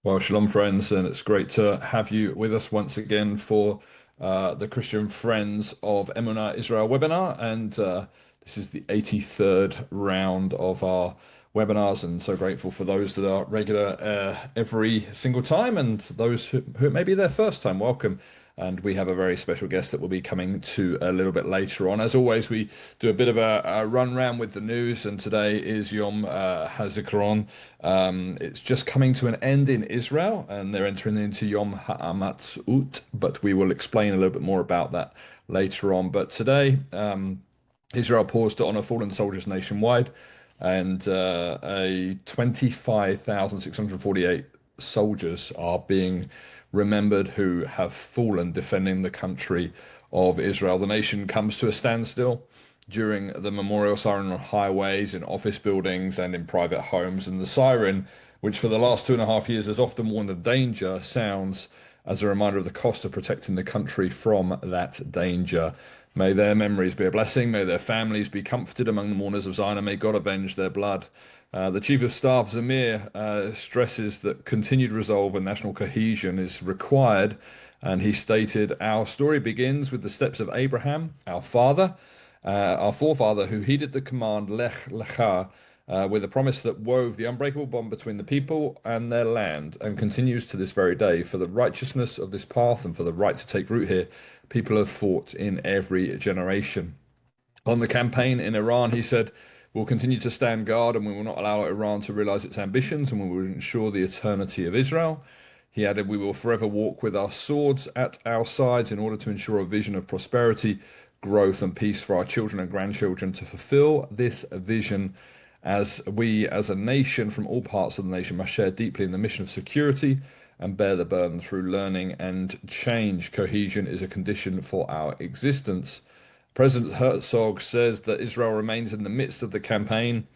Well, shalom, friends, and it's great to have you with us once again for the Christian Friends of EMUNAH Israel webinar. And this is the 83rd round of our webinars, and so grateful for those that are regular every single time, and those who it may be their first time. Welcome. And we have a very special guest that will be coming to a little bit later on. As always, we do a bit of a run round with the news, and today is Yom HaZikaron. It's just coming to an end in Israel, and they're entering into Yom HaMatzut, but we will explain a little bit more about that later on. But today, Israel paused to honor fallen soldiers nationwide, and a 25,648 soldiers are being remembered who have fallen defending the country of Israel. The nation comes to a standstill during the memorial siren on highways, in office buildings, and in private homes. And the siren, which for the last 2.5 years has often warned of danger, sounds as a reminder of the cost of protecting the country from that danger. May their memories be a blessing. May their families be comforted among the mourners of Zion, and may God avenge their blood. The Chief of Staff, Zamir, stresses that continued resolve and national cohesion is required, and he stated, "Our story begins with the steps of Abraham, our forefather, who heeded the command Lech Lecha, with a promise that wove the unbreakable bond between the people and their land, and continues to this very day. For the righteousness of this path and for the right to take root here, people have fought in every generation." On the campaign in Iran, he said, "We'll continue to stand guard, and we will not allow Iran to realize its ambitions, and we will ensure the eternity of Israel." He added, "We will forever walk with our swords at our sides in order to ensure a vision of prosperity, growth, and peace for our children and grandchildren. To fulfill this vision, as we as a nation from all parts of the nation must share deeply in the mission of security and bear the burden through learning and change. Cohesion is a condition for our existence." President Herzog says that Israel remains in the midst of the campaign,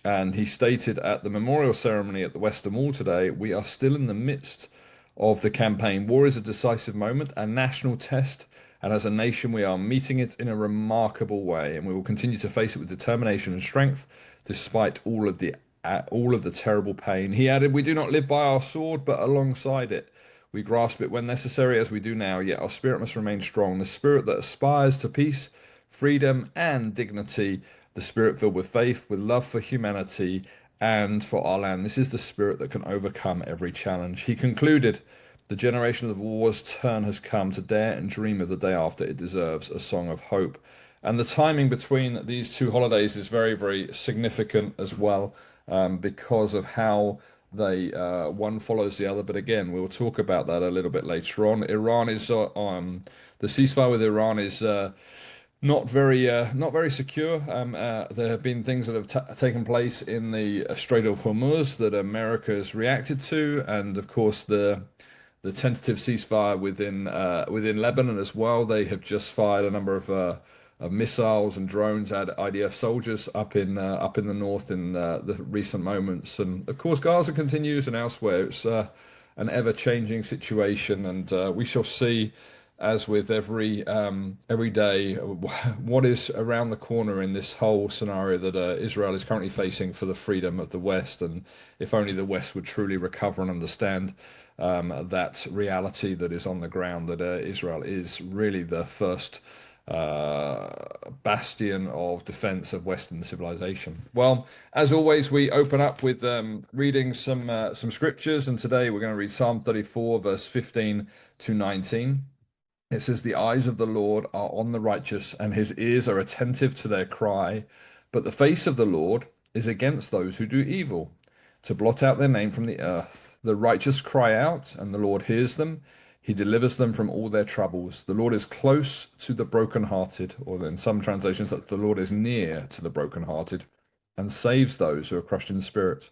and he stated at the memorial ceremony at the Western Wall today, "We are still in the midst of the campaign. War is a decisive moment, a national test, and as a nation we are meeting it in a remarkable way, and we will continue to face it with determination and strength despite all of the terrible pain." He added, "We do not live by our sword, but alongside it. We grasp it when necessary, as we do now, yet our spirit must remain strong, the spirit that aspires to peace, freedom, and dignity, the spirit filled with faith, with love for humanity and for our land. This is the spirit that can overcome every challenge." He concluded, "The generation of war's turn has come to dare and dream of the day after. It deserves a song of hope." And the timing between these two holidays is very, very significant as well, because of how they one follows the other. But again, we'll talk about that a little bit later on. Iran is the ceasefire with Iran is not very secure. There have been things that have taken place in the Strait of Hormuz that America has reacted to, and of course the tentative ceasefire within Lebanon as well. They have just fired a number of missiles and drones at IDF soldiers up in the north in the recent moments, and of course Gaza continues, and elsewhere it's an ever-changing situation, and we shall see, as with every day, what is around the corner in this whole scenario that Israel is currently facing for the freedom of the West. And if only the West would truly recover and understand that reality that is on the ground, that Israel is really the first bastion of defense of Western civilization. Well, as always, we open up with reading some scriptures, and today we're going to read Psalm 34, verse 15 to 19. It says, "The eyes of the Lord are on the righteous, and his ears are attentive to their cry. But the face of the Lord is against those who do evil, to blot out their name from the earth. The righteous cry out, and the Lord hears them. He delivers them from all their troubles. The Lord is close to the brokenhearted," or in some translations, that the Lord is near to the brokenhearted, "and saves those who are crushed in spirit.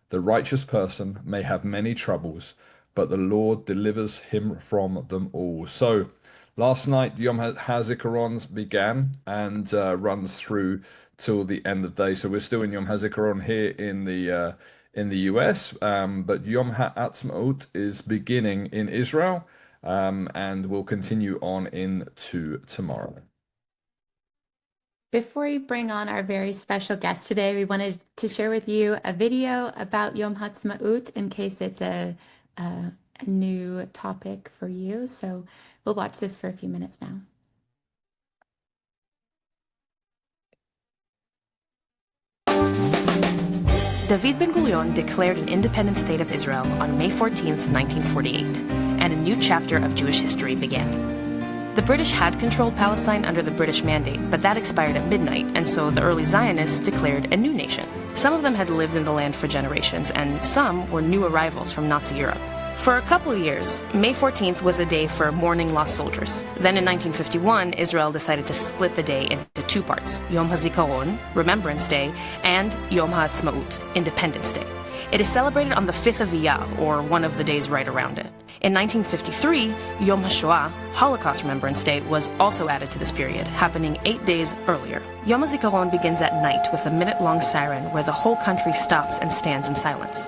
The righteous person may have many troubles, but the Lord delivers him from them all." So, last night, Yom HaZikaron began and runs through till the end of the day. So we're still in Yom HaZikaron here in the US, but Yom HaAtzmaut is beginning in Israel, and will continue on into tomorrow. Before we bring on our very special guest today, we wanted to share with you a video about Yom Ha'atzmaut in case it's a a new topic for you. So we'll watch this for a few minutes now. David Ben-Gurion declared an independent state of Israel on May 14, 1948, and a new chapter of Jewish history began. The British had controlled Palestine under the British Mandate, but that expired at midnight, and so the early Zionists declared a new nation. Some of them had lived in the land for generations, and some were new arrivals from Nazi Europe. For a couple of years, May 14th was a day for mourning lost soldiers. Then in 1951, Israel decided to split the day into two parts, Yom HaZikaron, Remembrance Day, and Yom HaAtzmaut, Independence Day. It is celebrated on the 5th of Iyar, or one of the days right around it. In 1953, Yom HaShoah, Holocaust Remembrance Day, was also added to this period, happening 8 days earlier. Yom HaZikaron begins at night with a minute-long siren where the whole country stops and stands in silence.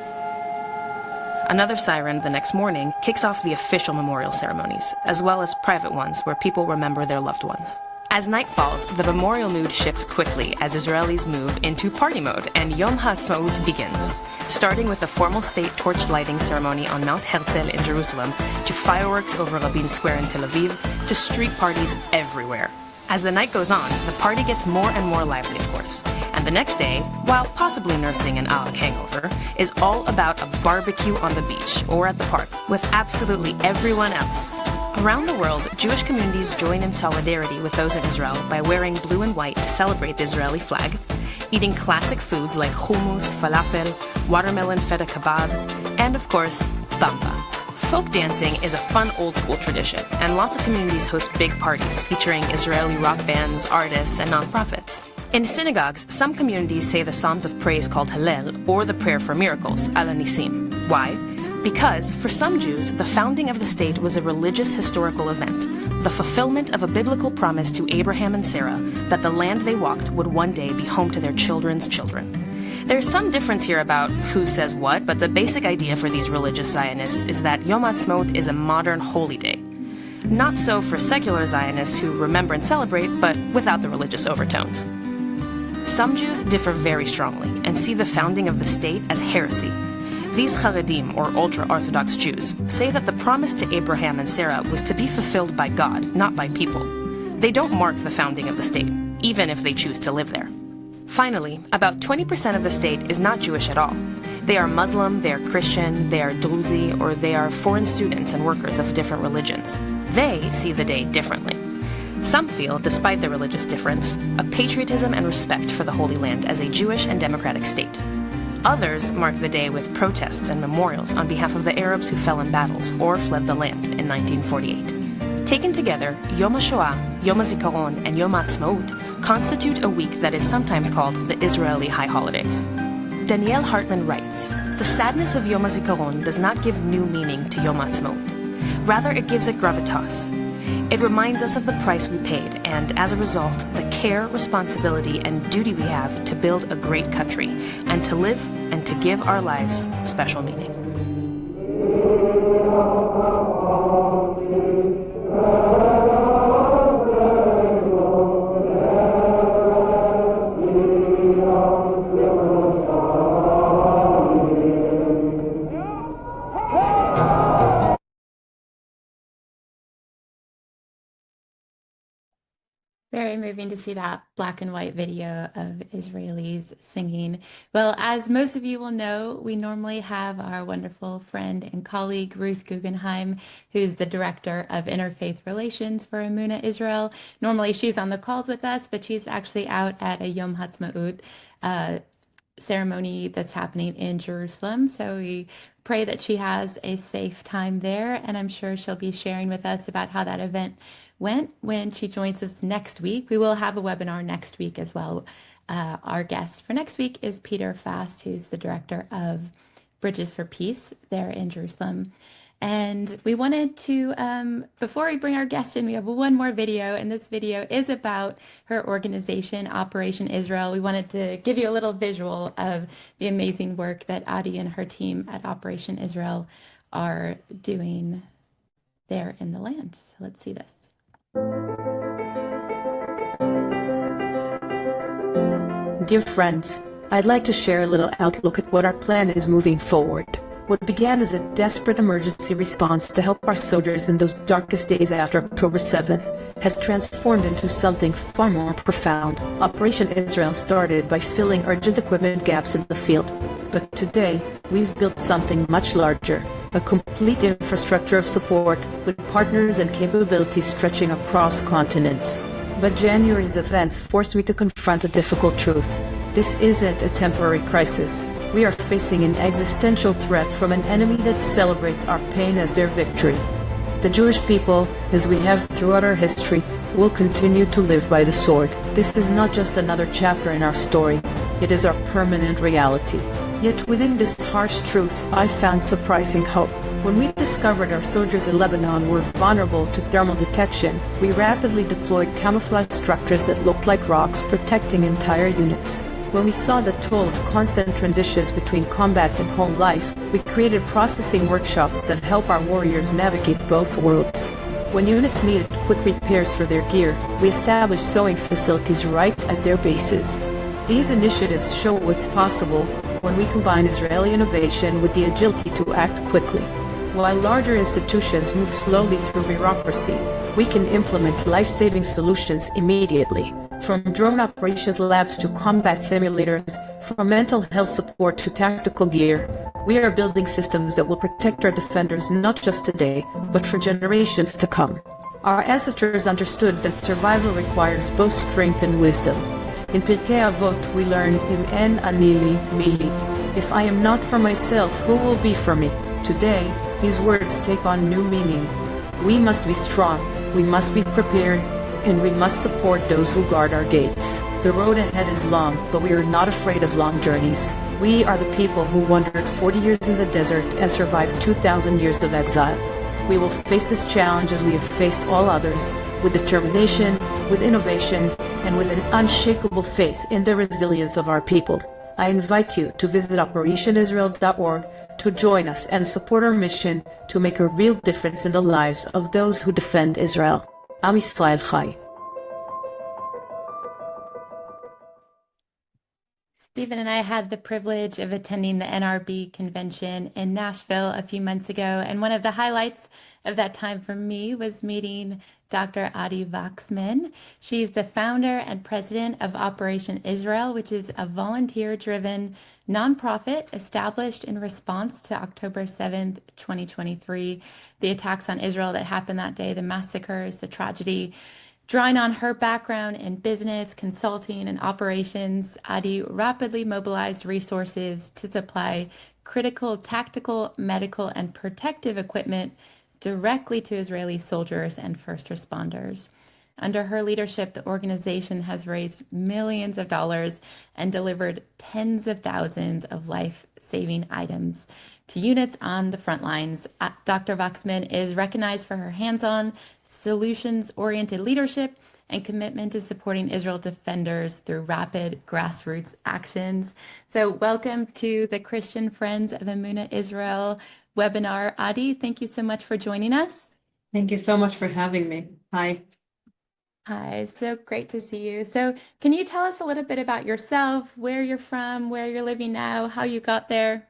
Another siren the next morning kicks off the official memorial ceremonies, as well as private ones where people remember their loved ones. As night falls, the memorial mood shifts quickly as Israelis move into party mode, and Yom HaAtzmaut begins, starting with a formal state torch lighting ceremony on Mount Herzl in Jerusalem, to fireworks over Rabin Square in Tel Aviv, to street parties everywhere. As the night goes on, the party gets more and more lively, of course. And the next day, while possibly nursing an Arak hangover, is all about a barbecue on the beach or at the park with absolutely everyone else. Around the world, Jewish communities join in solidarity with those in Israel by wearing blue and white to celebrate the Israeli flag, eating classic foods like hummus, falafel, watermelon feta kebabs, and of course, bamba. Folk dancing is a fun old-school tradition, and lots of communities host big parties featuring Israeli rock bands, artists, and nonprofits. In synagogues, some communities say the Psalms of Praise called Hallel, or the Prayer for Miracles, Al Nisim. Why? Because, for some Jews, the founding of the state was a religious historical event, the fulfillment of a biblical promise to Abraham and Sarah that the land they walked would one day be home to their children's children. There's some difference here about who says what, but the basic idea for these religious Zionists is that Yom HaAtzmaut is a modern holy day. Not so for secular Zionists who remember and celebrate, but without the religious overtones. Some Jews differ very strongly and see the founding of the state as heresy. These Haredim, or ultra-Orthodox Jews, say that the promise to Abraham and Sarah was to be fulfilled by God, not by people. They don't mark the founding of the state, even if they choose to live there. Finally, about 20% of the state is not Jewish at all. They are Muslim, they are Christian, they are Druzi, or they are foreign students and workers of different religions. They see the day differently. Some feel, despite their religious difference, a patriotism and respect for the Holy Land as a Jewish and democratic state. Others mark the day with protests and memorials on behalf of the Arabs who fell in battles or fled the land in 1948. Taken together, Yom HaShoah, Yom HaZikaron, and Yom HaAtzmaut constitute a week that is sometimes called the Israeli High Holidays. Danielle Hartman writes, "The sadness of Yom HaZikaron does not give new meaning to Yom HaAtzmaut. Rather, it gives it gravitas. It reminds us of the price we paid and, as a result, the care, responsibility, and duty we have to build a great country and to live and to give our lives special meaning." Very moving to see that black and white video of Israelis singing. Well, as most of you will know, we normally have our wonderful friend and colleague, Ruth Guggenheim, who's the Director of Interfaith Relations for EMUNAH Israel. Normally she's on the calls with us, but she's actually out at a Yom HaAtzmaut ceremony that's happening in Jerusalem. So we pray that she has a safe time there, and I'm sure she'll be sharing with us about how that event went when she joins us next week. We will have a webinar next week as well. Our guest for next week is Peter Fast, who's the director of Bridges for Peace there in Jerusalem. And we wanted to, before we bring our guest in, we have one more video, and this video is about her organization, Operation Israel. We wanted to give you a little visual of the amazing work that Adi and her team at Operation Israel are doing there in the land. So let's see this. Dear friends, I'd like to share a little outlook at what our plan is moving forward. What began as a desperate emergency response to help our soldiers in those darkest days after October 7th has transformed into something far more profound. Operation Israel started by filling urgent equipment gaps in the field. But today, we've built something much larger, a complete infrastructure of support with partners and capabilities stretching across continents. But January's events forced me to confront a difficult truth. This isn't a temporary crisis. We are facing an existential threat from an enemy that celebrates our pain as their victory. The Jewish people, as we have throughout our history, will continue to live by the sword. This is not just another chapter in our story. It is our permanent reality. Yet within this harsh truth, I found surprising hope. When we discovered our soldiers in Lebanon were vulnerable to thermal detection, we rapidly deployed camouflage structures that looked like rocks, protecting entire units. When we saw the toll of constant transitions between combat and home life, we created processing workshops that help our warriors navigate both worlds. When units needed quick repairs for their gear, we established sewing facilities right at their bases. These initiatives show what's possible when we combine Israeli innovation with the agility to act quickly. While larger institutions move slowly through bureaucracy, we can implement life-saving solutions immediately. From drone operations labs to combat simulators, from mental health support to tactical gear, we are building systems that will protect our defenders not just today, but for generations to come. Our ancestors understood that survival requires both strength and wisdom. In Pirkei Avot, we learn, Im en ani li, mi li. If I am not for myself, who will be for me? Today, these words take on new meaning. We must be strong, we must be prepared, and we must support those who guard our gates. The road ahead is long, but we are not afraid of long journeys. We are the people who wandered 40 years in the desert and survived 2,000 years of exile. We will face this challenge as we have faced all others, with determination, with innovation, and with an unshakable faith in the resilience of our people. I invite you to visit operationisrael.org to join us and support our mission to make a real difference in the lives of those who defend Israel. Am Yisrael Chai. Stephen and I had the privilege of attending the NRB convention in Nashville a few months ago, and one of the highlights of that time for me was meeting Dr. Adi Vaxman. She's the founder and president of Operation Israel, which is a volunteer-driven nonprofit established in response to October 7th, 2023, the attacks on Israel that happened that day, the massacres, the tragedy. Drawing on her background in business, consulting, and operations, Adi rapidly mobilized resources to supply critical tactical, medical, and protective equipment directly to Israeli soldiers and first responders. Under her leadership, the organization has raised millions of dollars and delivered tens of thousands of life-saving items to units on the front lines. Dr. Vaxman is recognized for her hands-on, solutions-oriented leadership and commitment to supporting Israel defenders through rapid grassroots actions. So welcome to the Christian Friends of EMUNAH Israel webinar. Adi, thank you so much for joining us. Thank you so much for having me. Hi. Hi, so great to see you. So can you tell us a little bit about yourself, where you're from, where you're living now, how you got there?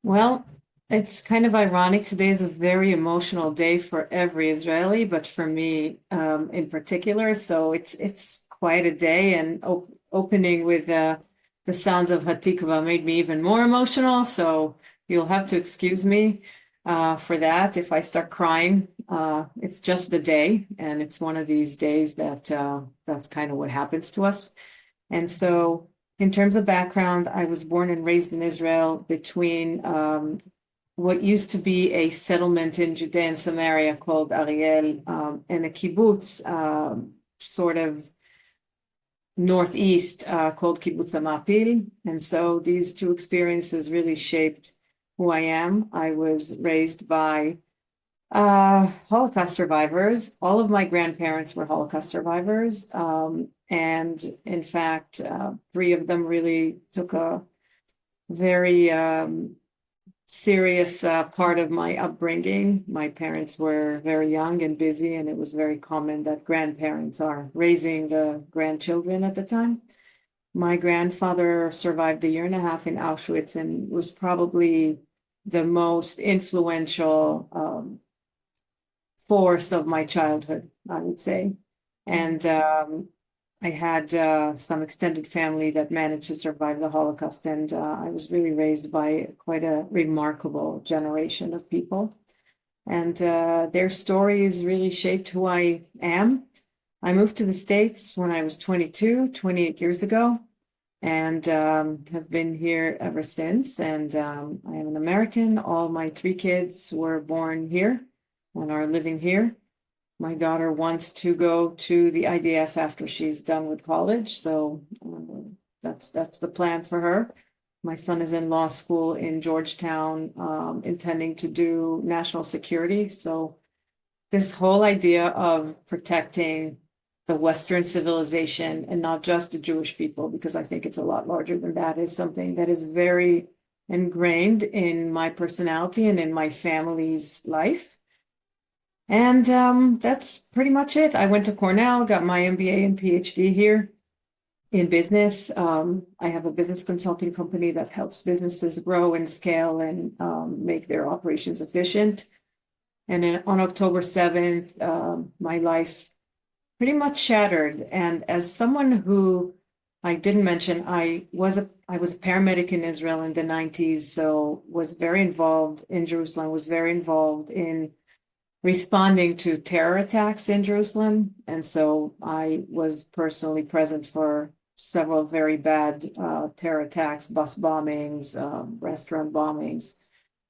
Well, it's kind of ironic. Today is a very emotional day for every Israeli, but for me in particular. So it's quite a day, and opening with the sounds of Hatikva made me even more emotional. So you'll have to excuse me for that if I start crying. It's just the day, and it's one of these days that that's kind of what happens to us. And so in terms of background, I was born and raised in Israel between what used to be a settlement in Judea and Samaria called Ariel and a kibbutz sort of northeast called Kibbutz Amapil. And so these two experiences really shaped who I am. I was raised by Holocaust survivors. All of my grandparents were Holocaust survivors. And in fact, three of them really took a very serious part of my upbringing. My parents were very young and busy, and it was very common that grandparents are raising the grandchildren at the time. My grandfather survived a year and a half in Auschwitz and was probably the most influential force of my childhood, I would say. And I had some extended family that managed to survive the Holocaust, and I was really raised by quite a remarkable generation of people. And their stories really shaped who I am. I moved to the States when I was 22, 28 years ago, and have been here ever since. And I am an American. All my 3 kids were born here and are living here. My daughter wants to go to the IDF after she's done with college, so that's the plan for her. My son is in law school in Georgetown, intending to do national security. So this whole idea of protecting the Western civilization and not just the Jewish people, because I think it's a lot larger than that, is something that is very ingrained in my personality and in my family's life. And that's pretty much it. I went to Cornell, got my MBA and PhD here in business. I have a business consulting company that helps businesses grow and scale and make their operations efficient. And then on October 7th, my life pretty much shattered. And as someone who I didn't mention, I was a paramedic in Israel in the 90s, so was very involved in Jerusalem, was very involved in responding to terror attacks in Jerusalem. And so I was personally present for several very bad terror attacks, bus bombings, restaurant bombings.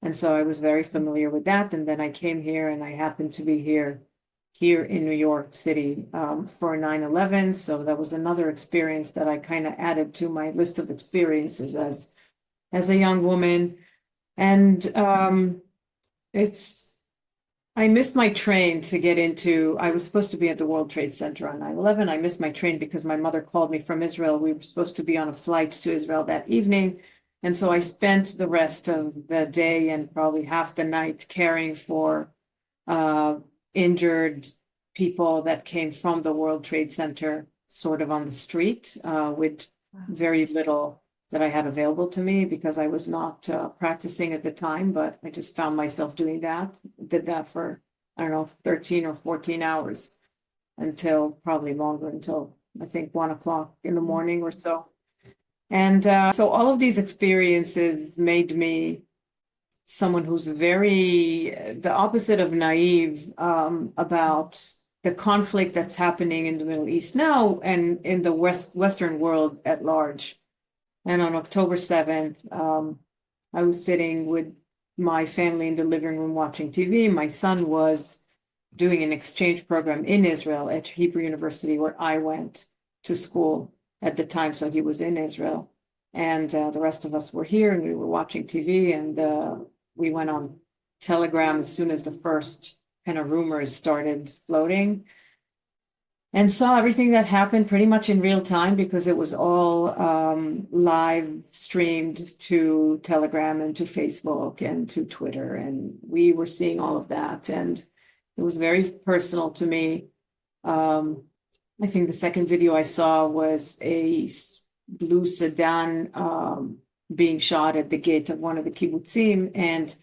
And so I was very familiar with that. And then I came here, and I happened to be here in New York City for 9/11. So that was another experience that I kind of added to my list of experiences as a young woman. And I missed my train to get into, I was supposed to be at the World Trade Center on 9/11. I missed my train because my mother called me from Israel. We were supposed to be on a flight to Israel that evening. And so I spent the rest of the day and probably half the night caring for injured people that came from the World Trade Center sort of on the street with very little that I had available to me because I was not practicing at the time, but I just found myself doing that. Did that for, I don't know, 13 or 14 hours until probably longer, until I think 1 o'clock in the morning or so. And so all of these experiences made me someone who's very the opposite of naive about the conflict that's happening in the Middle East now and in the Western world at large. And on October 7th, I was sitting with my family in the living room watching TV. My son was doing an exchange program in Israel at Hebrew University, where I went to school at the time. So he was in Israel. And the rest of us were here, and we were watching TV. And we went on Telegram as soon as the first kind of rumors started floating, and saw everything that happened pretty much in real time because it was all live streamed to Telegram and to Facebook and to Twitter. And we were seeing all of that. And it was very personal to me. I think the second video I saw was a blue sedan being shot at the gate of one of the kibbutzim. And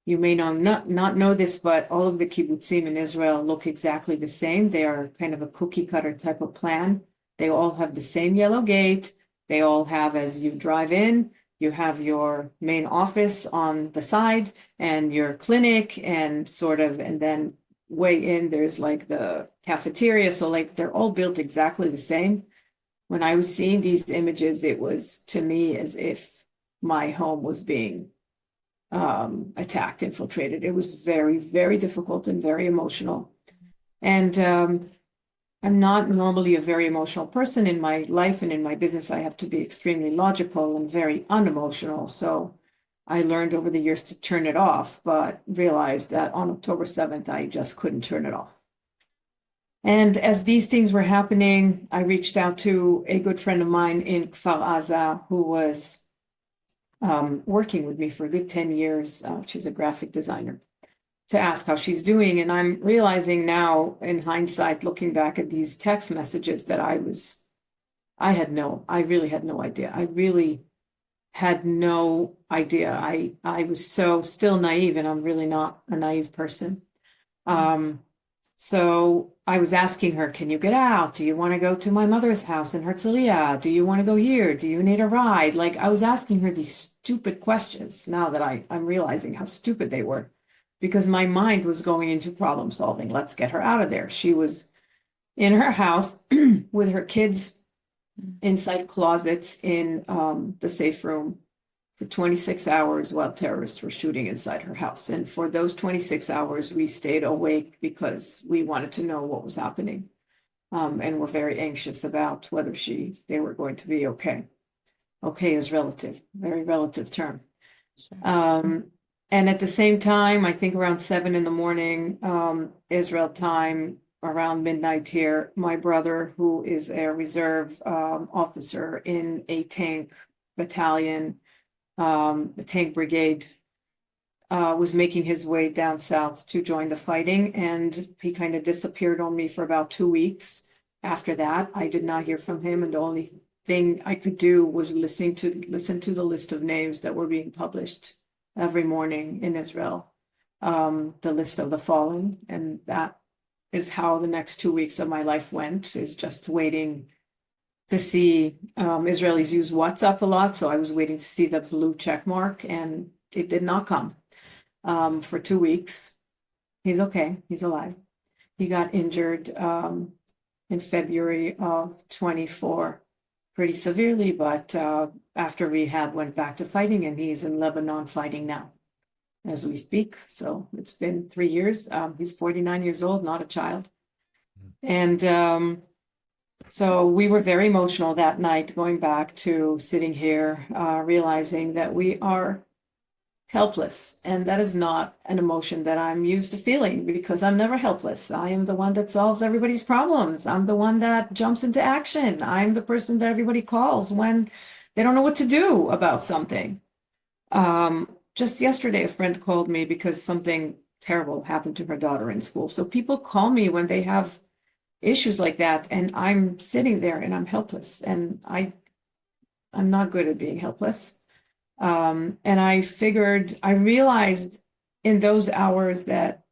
you may not know this, but all of the kibbutzim in Israel look exactly the same. They are kind of a cookie cutter type of plan. They all have the same yellow gate. They all have, as you drive in, you have your main office on the side and your clinic and and then way in, there's like the cafeteria. So like they're all built exactly the same. When I was seeing these images, it was to me as if my home was being attacked, infiltrated. It was very, very difficult and very emotional. And I'm not normally a very emotional person in my life, and in my business, I have to be extremely logical and very unemotional. So I learned over the years to turn it off, but realized that on October 7th, I just couldn't turn it off. And as these things were happening, I reached out to a good friend of mine in Kfar Aza, who was working with me for a good 10 years. She's a graphic designer, to ask how she's doing. And I'm realizing now, in hindsight, looking back at these text messages, that I really had no idea. I really had no idea. I was so still naive, and I'm really not a naive person. So I was asking her, can you get out? Do you want to go to my mother's house in Herzliya? Do you want to go here? Do you need a ride? Like, I was asking her these stupid questions now that I'm realizing how stupid they were, because my mind was going into problem solving. Let's get her out of there. She was in her house with her kids inside closets in the safe room for 26 hours while terrorists were shooting inside her house. And for those 26 hours, we stayed awake because we wanted to know what was happening. And were very anxious about whether they were going to be okay. Okay is relative, very relative term. And at the same time, I think around 7 in the morning, Israel time, around midnight here, my brother, who is a reserve officer in a tank battalion, the tank brigade, was making his way down south to join the fighting, and he kind of disappeared on me for about 2 weeks. After that, I did not hear from him, and the only thing I could do was listen to the list of names that were being published every morning in Israel, the list of the fallen, and that is how the next 2 weeks of my life went, is just waiting to see. Israelis use WhatsApp a lot, so I was waiting to see the blue check mark, and it did not come for 2 weeks. He's okay. He's alive. He got injured in February of 24 pretty severely, but after rehab went back to fighting, and he's in Lebanon fighting now as we speak. So it's been 3 years. He's 49 years old, not a child. And so we were very emotional that night, going back to sitting here, realizing that we are helpless. And that is not an emotion that I'm used to feeling, because I'm never helpless. I am the one that solves everybody's problems. I'm the one that jumps into action. I'm the person that everybody calls when they don't know what to do about something. Just yesterday, a friend called me because something terrible happened to her daughter in school. So people call me when they have issues like that, and I'm sitting there and I'm helpless, and I'm not good at being helpless. And I realized in those hours that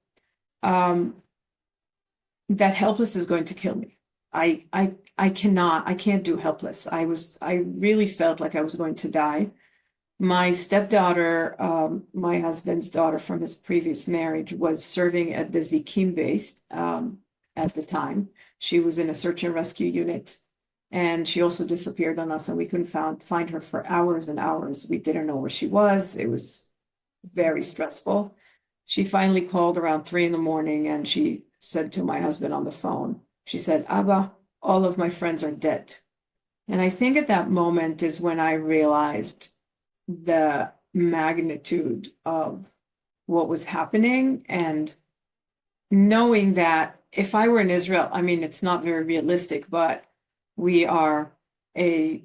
that helpless is going to kill me. I can't do helpless. I really felt like I was going to die. My stepdaughter, my husband's daughter from his previous marriage, was serving at the Zikim base at the time. She was in a search and rescue unit, and she also disappeared on us, and we couldn't find her for hours and hours. We didn't know where she was. It was very stressful. She finally called around 3 in the morning, and she said to my husband on the phone, she said, "Abba, all of my friends are dead." And I think at that moment is when I realized the magnitude of what was happening, and knowing that if I were in Israel, I mean, it's not very realistic, but we are a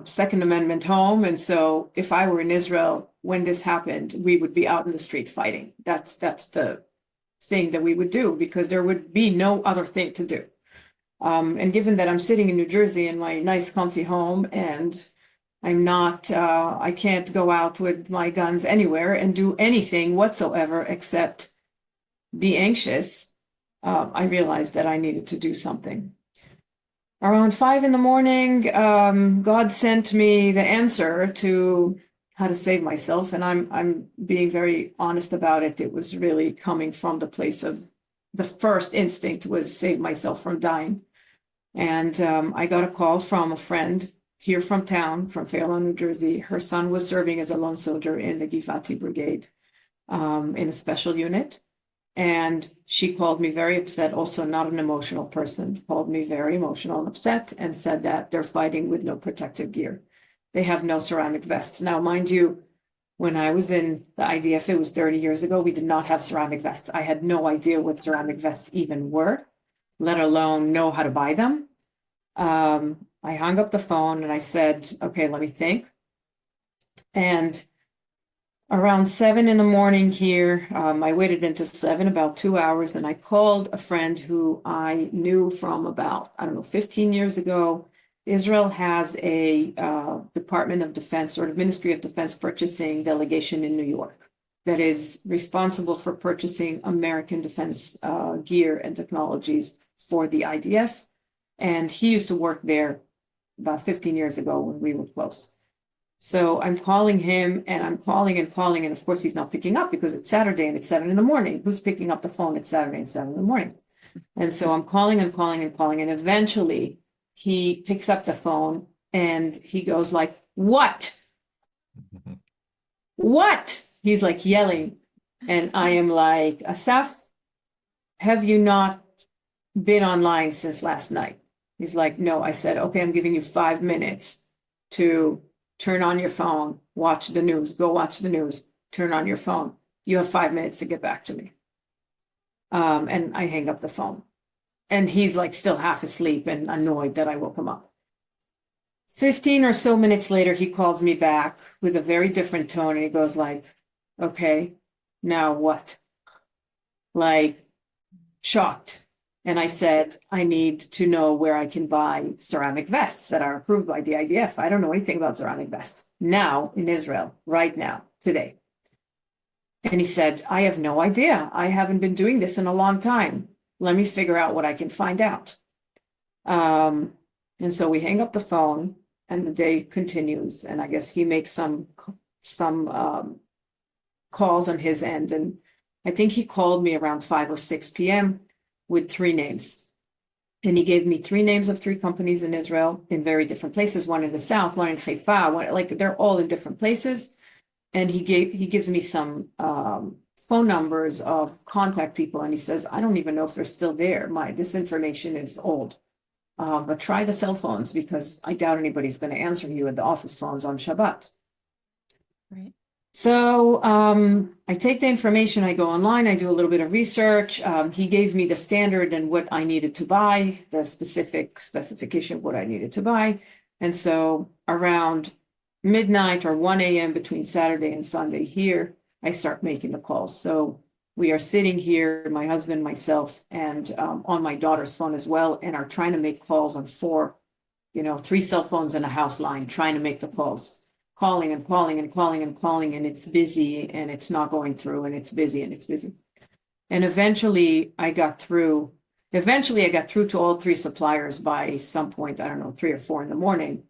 Second Amendment home. And so if I were in Israel when this happened, we would be out in the street fighting. That's the thing that we would do, because there would be no other thing to do. And given that I'm sitting in New Jersey in my nice, comfy home, and I can't go out with my guns anywhere and do anything whatsoever except be anxious, I realized that I needed to do something. Around 5 in the morning, God sent me the answer to how to save myself, and I'm being very honest about it. It was really coming from the place of the first instinct was save myself from dying. And I got a call from a friend here from town, from Fairlawn, New Jersey. Her son was serving as a lone soldier in the Givati Brigade in a special unit. And she called me very upset, also not an emotional person, called me very emotional and upset, and said that they're fighting with no protective gear. They have no ceramic vests. Now, mind you, when I was in the IDF, it was 30 years ago, we did not have ceramic vests. I had no idea what ceramic vests even were, let alone know how to buy them. I hung up the phone and I said, okay, let me think. And around 7 in the morning here, I waited until 7, about 2 hours, and I called a friend who I knew from about, 15 years ago. Israel has a Department of Defense or Ministry of Defense purchasing delegation in New York that is responsible for purchasing American defense gear and technologies for the IDF. And he used to work there about 15 years ago when we were close. So I'm calling him and I'm calling and calling. And of course, he's not picking up because it's Saturday and it's 7 in the morning. Who's picking up the phone at Saturday and 7 in the morning? And so I'm calling and calling and calling. And eventually he picks up the phone and he goes like, "What? What?" He's like yelling. And I am like, "Asaf, have you not been online since last night?" He's like, "No." I said, "Okay, I'm giving you 5 minutes to turn on your phone, watch the news, go watch the news, turn on your phone. You have 5 minutes to get back to me." And I hang up the phone. And he's like still half asleep and annoyed that I woke him up. 15 or so minutes later, he calls me back with a very different tone and he goes like, "Okay, now what?" Like shocked. And I said, "I need to know where I can buy ceramic vests that are approved by the IDF. I don't know anything about ceramic vests now in Israel, right now, today." And he said, "I have no idea. I haven't been doing this in a long time. Let me figure out what I can find out." And so we hang up the phone and the day continues. And I guess he makes some calls on his end. And I think he called me around 5 or 6 p.m. with 3 names. And he gave me 3 names of 3 companies in Israel in very different places, one in the south, one in Haifa, like they're all in different places. And he gives me some phone numbers of contact people. And he says, "I don't even know if they're still there. This information is old. But try the cell phones because I doubt anybody's going to answer you at the office phones on Shabbat." Right. So I take the information, I go online, I do a little bit of research. He gave me the standard and what I needed to buy, the specific specification of what I needed to buy. And so around midnight or 1 a.m. between Saturday and Sunday here, I start making the calls. So we are sitting here, my husband, myself, and on my daughter's phone as well, and are trying to make calls on 3 cell phones and a house line, trying to make the calls. Calling and calling and calling and calling, and it's busy and it's not going through, and it's busy and it's busy. And eventually I got through to all 3 suppliers by some point, I don't know, 3 or 4 in the morning.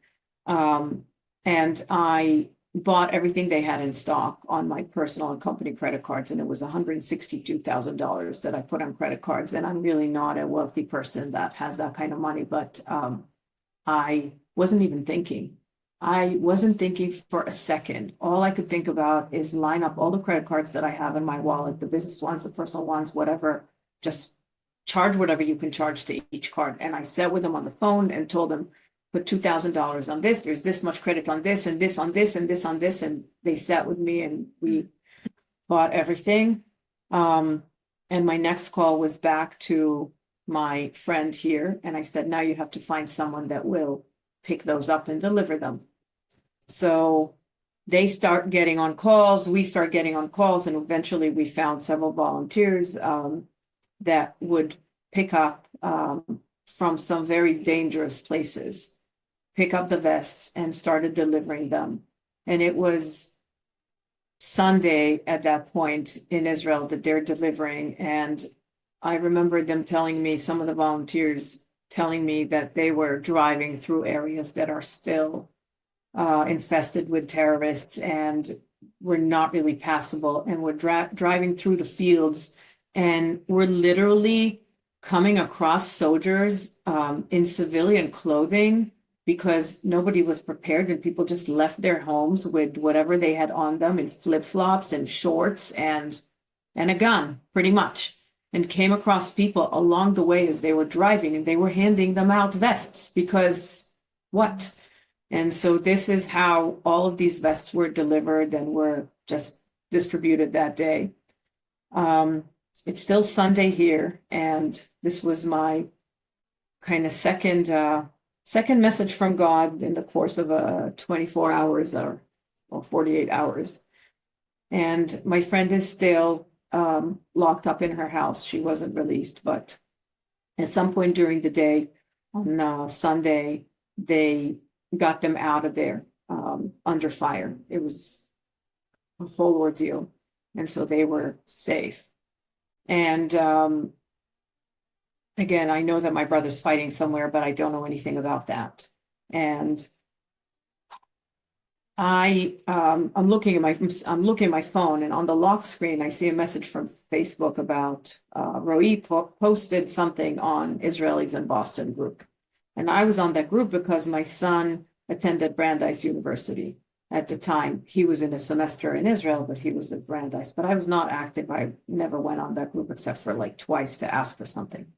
And I bought everything they had in stock on my personal and company credit cards, and it was $162,000 that I put on credit cards. And I'm really not a wealthy person that has that kind of money, but I wasn't even thinking. I wasn't thinking for a second. All I could think about is line up all the credit cards that I have in my wallet, the business ones, the personal ones, whatever, just charge whatever you can charge to each card. And I sat with them on the phone and told them, "Put $2,000 on this, there's this much credit on this, and this on this, and this on this." And they sat with me and we bought everything. And my next call was back to my friend here. And I said, "Now you have to find someone that will pick those up and deliver them." So they start getting on calls, we start getting on calls, and eventually we found several volunteers that would pick up from some very dangerous places, pick up the vests and started delivering them. And it was Sunday at that point in Israel that they're delivering. And I remember them telling me, some of the volunteers telling me that they were driving through areas that are still infested with terrorists and were not really passable, and were driving through the fields and were literally coming across soldiers in civilian clothing because nobody was prepared, and people just left their homes with whatever they had on them in flip-flops and shorts and a gun, pretty much, and came across people along the way as they were driving, and they were handing them out vests because what? And so this is how all of these vests were delivered and were just distributed that day. It's still Sunday here, and this was my kind of second message from God in the course of 24 hours or 48 hours. And my friend is still locked up in her house. She wasn't released, but at some point during the day on Sunday, they got them out of there under fire. It was a whole ordeal. And so they were safe. And again, I know that my brother's fighting somewhere, but I don't know anything about that. And I'm looking at my phone, and on the lock screen, I see a message from Facebook about Roe posted something on Israelis in Boston group. And I was on that group because my son attended Brandeis University at the time. He was in a semester in Israel, but he was at Brandeis. But I was not active. I never went on that group except for like twice to ask for something.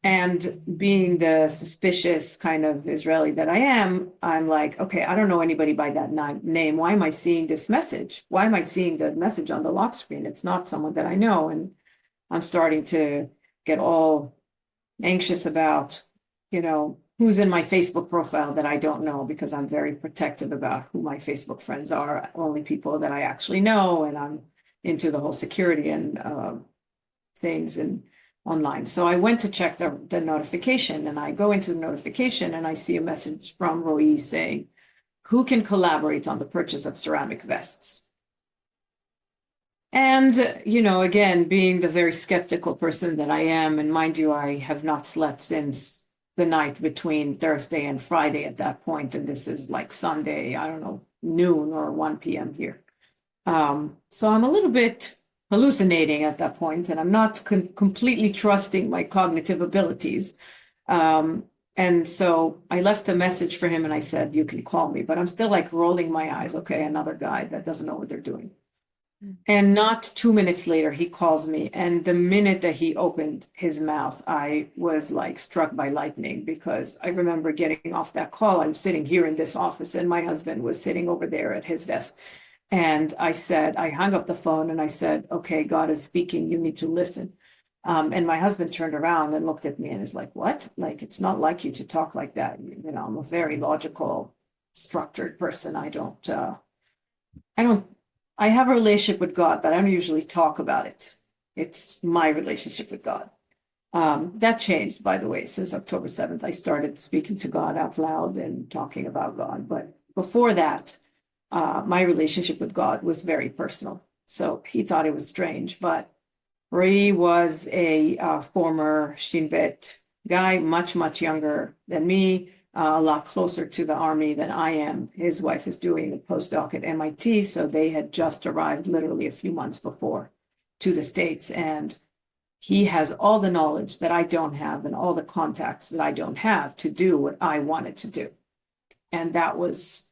And being the suspicious kind of Israeli that I am, I'm like, okay, I don't know anybody by that name. Why am I seeing this message? Why am I seeing the message on the lock screen? It's not someone that I know. And I'm starting to get all anxious about, who's in my Facebook profile that I don't know, because I'm very protective about who my Facebook friends are, only people that I actually know. And I'm into the whole security and things and online. So I went to check the notification, and I go into the notification and I see a message from Roe saying, who can collaborate on the purchase of ceramic vests? And, again, being the very skeptical person that I am, and mind you, I have not slept since the night between Thursday and Friday at that point, and this is like Sunday, I don't know, noon or 1 p.m. here. So I'm a little bit hallucinating at that point, and I'm not completely trusting my cognitive abilities. And so I left a message for him and I said, you can call me, but I'm still like rolling my eyes. Okay, another guy that doesn't know what they're doing. And not 2 minutes later, he calls me. And the minute that he opened his mouth, I was like struck by lightning, because I remember getting off that call. I'm sitting here in this office and my husband was sitting over there at his desk. And I hung up the phone and I said, okay, God is speaking. You need to listen. And my husband turned around and looked at me and is like, what? Like, it's not like you to talk like that. I'm a very logical, structured person. I have a relationship with God, but I don't usually talk about it. It's my relationship with God. That changed, by the way, since October 7th. I started speaking to God out loud and talking about God. But before that, my relationship with God was very personal. So he thought it was strange, but Ray was a former Shin Bet guy, much, much younger than me, a lot closer to the army than I am. His wife is doing a postdoc at MIT, so they had just arrived literally a few months before to the States. And he has all the knowledge that I don't have and all the contacts that I don't have to do what I wanted to do. And that was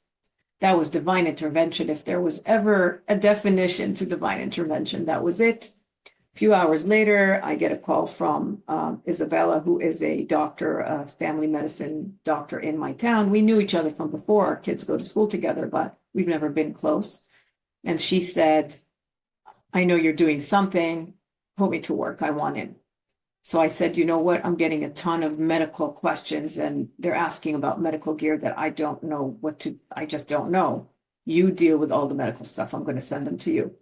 divine intervention. If there was ever a definition to divine intervention, that was it. A few hours later, I get a call from Isabella, who is a doctor, a family medicine doctor in my town. We knew each other from before. Our kids go to school together, but we've never been close. And she said, I know you're doing something. Put me to work. I want in. So I said, you know what? I'm getting a ton of medical questions and they're asking about medical gear that I don't know I just don't know. You deal with all the medical stuff. I'm going to send them to you.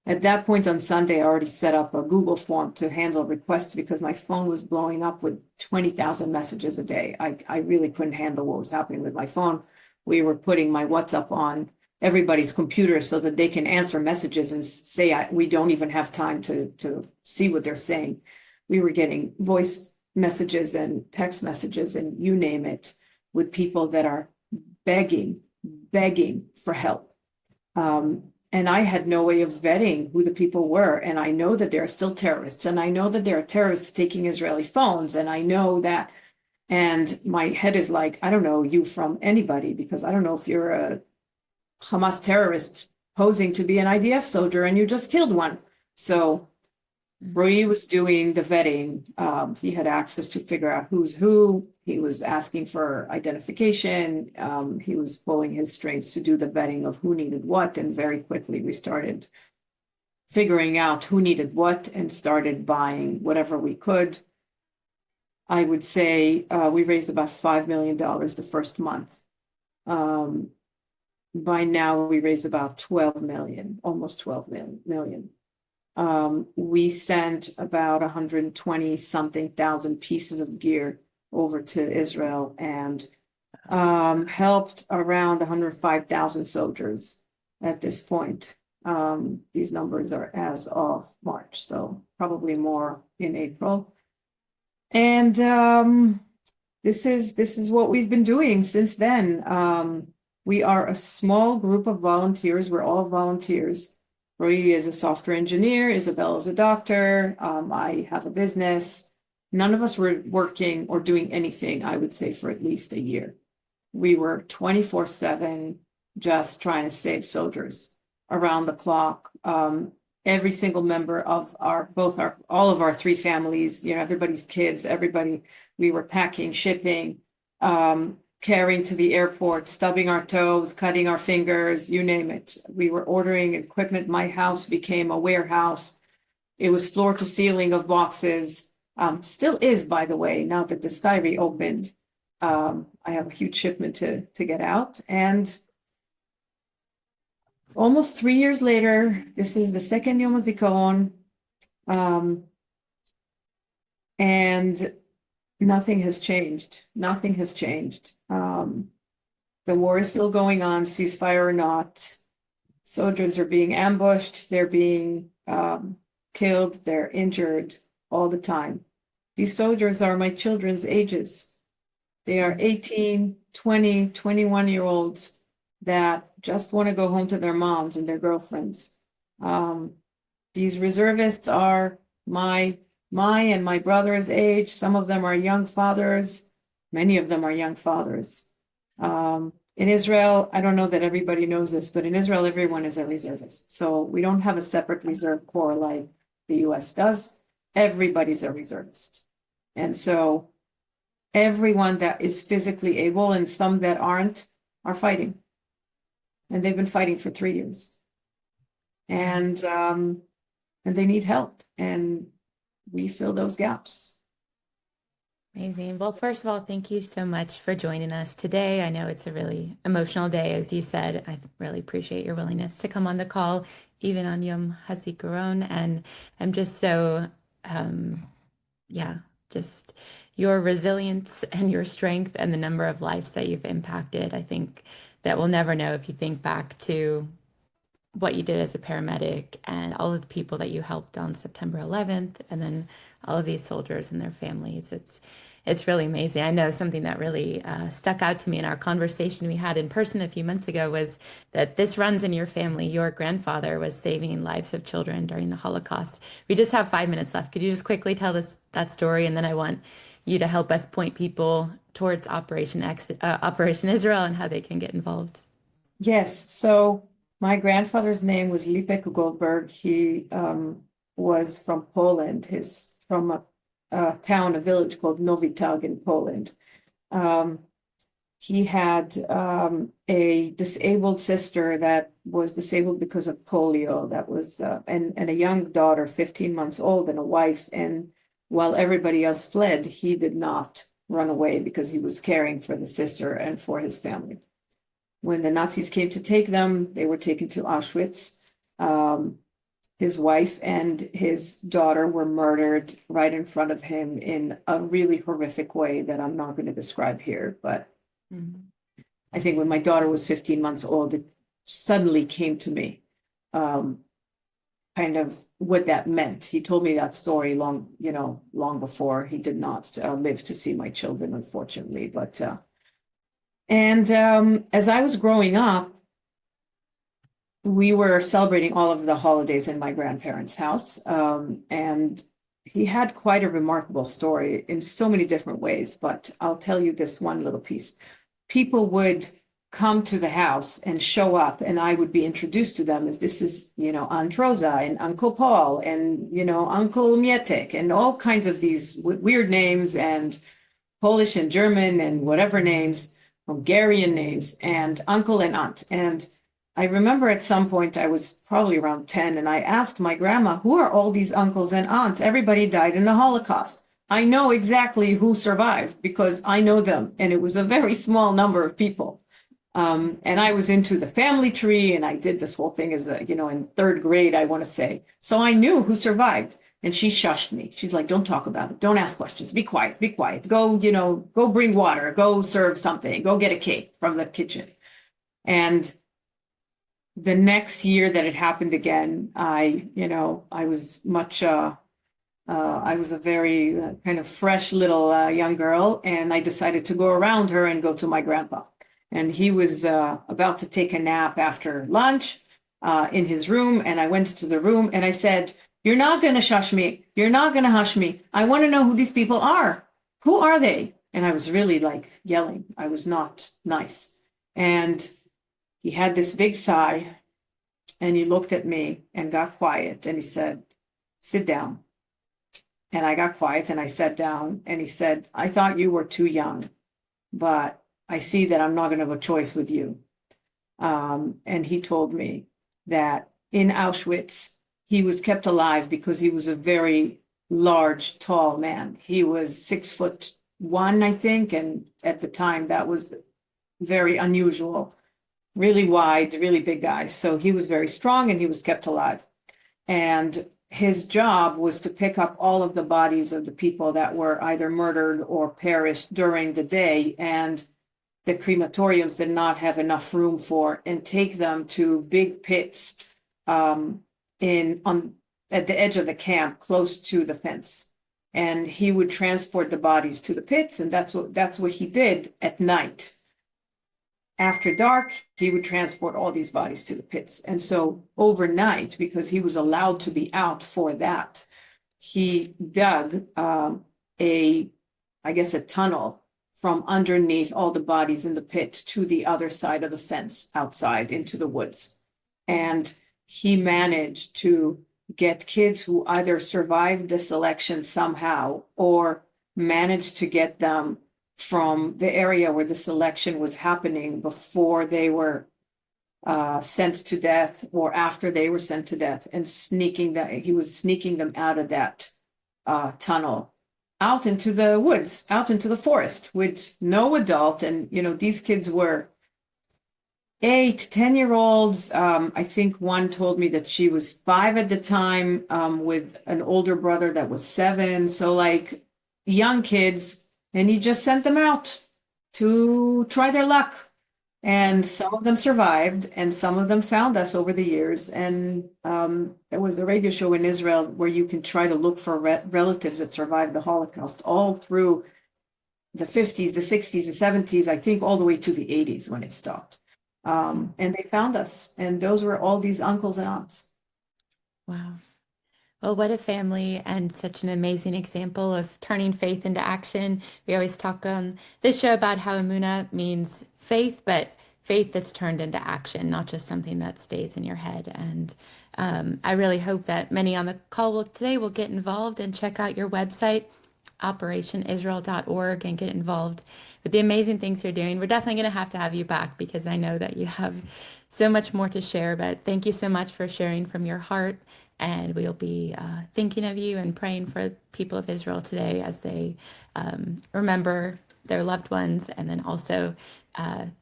At that point on Sunday, I already set up a Google form to handle requests because my phone was blowing up with 20,000 messages a day. I really couldn't handle what was happening with my phone. We were putting my WhatsApp on everybody's computer so that they can answer messages and say, we don't even have time to see what they're saying. We were getting voice messages and text messages and you name it, with people that are begging for help. And I had no way of vetting who the people were. And I know that there are still terrorists. And I know that there are terrorists taking Israeli phones. And I know that, and my head is like, I don't know you from anybody, because I don't know if you're a Hamas terrorist posing to be an IDF soldier and you just killed one. So Roy was doing the vetting. He had access to figure out who's who. He was asking for identification. He was pulling his strings to do the vetting of who needed what. And very quickly we started figuring out who needed what and started buying whatever we could. I would say we raised about $5 million the first month. By now we raised about 12 million, almost 12 million. We sent about 120 something thousand pieces of gear over to Israel and helped around 105,000 soldiers at this point. These numbers are as of March, so probably more in April. And this is what we've been doing since then. We are a small group of volunteers. We're all volunteers. Roy is a software engineer. Isabel is a doctor. I have a business. None of us were working or doing anything, I would say, for at least a year. We were 24/7 just trying to save soldiers around the clock. Every single member of all of our three families, everybody's kids, everybody, we were packing, shipping, carrying to the airport, stubbing our toes, cutting our fingers, you name it. We were ordering equipment. My house became a warehouse. It was floor to ceiling of boxes. Still is, by the way, now that the sky reopened. I have a huge shipment to get out. And almost 3 years later, this is the second Yom HaZikaron, and nothing has changed. Nothing has changed. The war is still going on, ceasefire or not. Soldiers are being ambushed. They're being killed. They're injured all the time. These soldiers are my children's ages. They are 18, 20, 21-year-olds that just want to go home to their moms and their girlfriends. These reservists are my and my brother's age. Some of them are young fathers. Many of them are young fathers. In Israel, I don't know that everybody knows this, but in Israel, everyone is a reservist. So we don't have a separate reserve corps like the US does. Everybody's a reservist. And so everyone that is physically able and some that aren't are fighting. And they've been fighting for 3 years. And they need help. And we fill those gaps. Amazing. Well, first of all, thank you so much for joining us today. I know it's a really emotional day, as you said. I really appreciate your willingness to come on the call, even on Yom HaZikaron. And I'm just so, just your resilience and your strength and the number of lives that you've impacted. I think that we'll never know if you think back to what you did as a paramedic and all of the people that you helped on September 11th, and then all of these soldiers and their families. It's really amazing. I know something that really stuck out to me in our conversation we had in person a few months ago was that this runs in your family. Your grandfather was saving lives of children during the Holocaust. We just have 5 minutes left. Could you just quickly tell that story? And then I want you to help us point people towards Operation Israel and how they can get involved. Yes. So my grandfather's name was Lipek Goldberg. He was from Poland. He's from a town, a village called Nowy Targ in Poland. He had a disabled sister that was disabled because of polio. That was and a young daughter, 15 months old, and a wife. And while everybody else fled, he did not run away because he was caring for the sister and for his family. When the Nazis came to take them, they were taken to Auschwitz. His wife and his daughter were murdered right in front of him in a really horrific way that I'm not going to describe here. But I think when my daughter was 15 months old, it suddenly came to me kind of what that meant. He told me that story long before. He did not live to see my children, unfortunately. But as I was growing up, we were celebrating all of the holidays in my grandparents' house. And he had quite a remarkable story in so many different ways, but I'll tell you this one little piece. People would come to the house and show up, and I would be introduced to them as this is, Aunt Rosa and Uncle Paul and, Uncle Mietek and all kinds of these weird names and Polish and German and whatever names, Hungarian names, and uncle and aunt. And I remember at some point I was probably around 10 and I asked my grandma, who are all these uncles and aunts? Everybody died in the Holocaust. I know exactly who survived because I know them. And it was a very small number of people. And I was into the family tree and I did this whole thing as in third grade, I want to say. So I knew who survived. And she shushed me. She's like, don't talk about it. Don't ask questions. Be quiet. Be quiet. Go, go bring water. Go serve something. Go get a cake from the kitchen. And the next year that it happened again, I was much, I was a very kind of fresh little young girl, and I decided to go around her and go to my grandpa. And he was about to take a nap after lunch in his room. And I went into the room and I said, you're not going to shush me. You're not going to hush me. I want to know who these people are. Who are they? And I was really like yelling. I was not nice. And he had this big sigh and he looked at me and got quiet and he said, sit down. And I got quiet and I sat down and he said, I thought you were too young, but I see that I'm not going to have a choice with you. And he told me that in Auschwitz, he was kept alive because he was a very large, tall man. He was 6'1", I think. And at the time that was very unusual, really wide, really big guy. So he was very strong and he was kept alive. And his job was to pick up all of the bodies of the people that were either murdered or perished during the day. And the crematoriums did not have enough room for, and take them to big pits at the edge of the camp, close to the fence. And he would transport the bodies to the pits, and that's what he did at night. After dark, he would transport all these bodies to the pits. And so overnight, because he was allowed to be out for that, he dug a tunnel from underneath all the bodies in the pit to the other side of the fence outside into the woods. And he managed to get kids who either survived the selection somehow or managed to get them from the area where the selection was happening before they were sent to death or after they were sent to death, and he was sneaking them out of that tunnel out into the woods, out into the forest with no adult. And, these kids were 8, 10-year-olds. I think one told me that she was 5 at the time, with an older brother that was 7. So like young kids, and he just sent them out to try their luck. And some of them survived, and some of them found us over the years. And there was a radio show in Israel where you can try to look for relatives that survived the Holocaust all through the 50s, the 60s, the 70s, I think all the way to the 80s when it stopped. And they found us, and those were all these uncles and aunts. Wow. Well, what a family, and such an amazing example of turning faith into action. We always talk on this show about how EMUNAH means faith, but faith that's turned into action, not just something that stays in your head. And I really hope that many on the call today will get involved and check out your website, operationisrael.org, and get involved with the amazing things you're doing. We're definitely going to have you back because I know that you have so much more to share. But thank you so much for sharing from your heart. And we'll be thinking of you and praying for people of Israel today as they remember their loved ones, and then also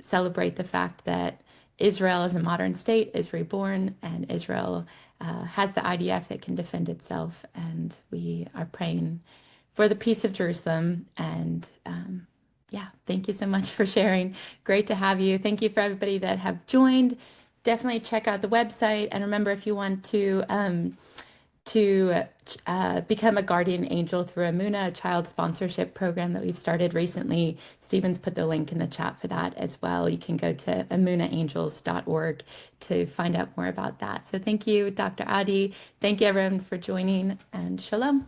celebrate the fact that Israel as a modern state is reborn, and Israel has the IDF that can defend itself. And we are praying for the peace of Jerusalem. And thank you so much for sharing. Great to have you. Thank you for everybody that have joined. Definitely check out the website, and remember, if you want to become a guardian angel through EMUNAH, a child sponsorship program that we've started recently, Stephen's put the link in the chat for that as well. You can go to emunahangels.org to find out more about that. So thank you, Dr. Adi. Thank you, everyone, for joining, and shalom.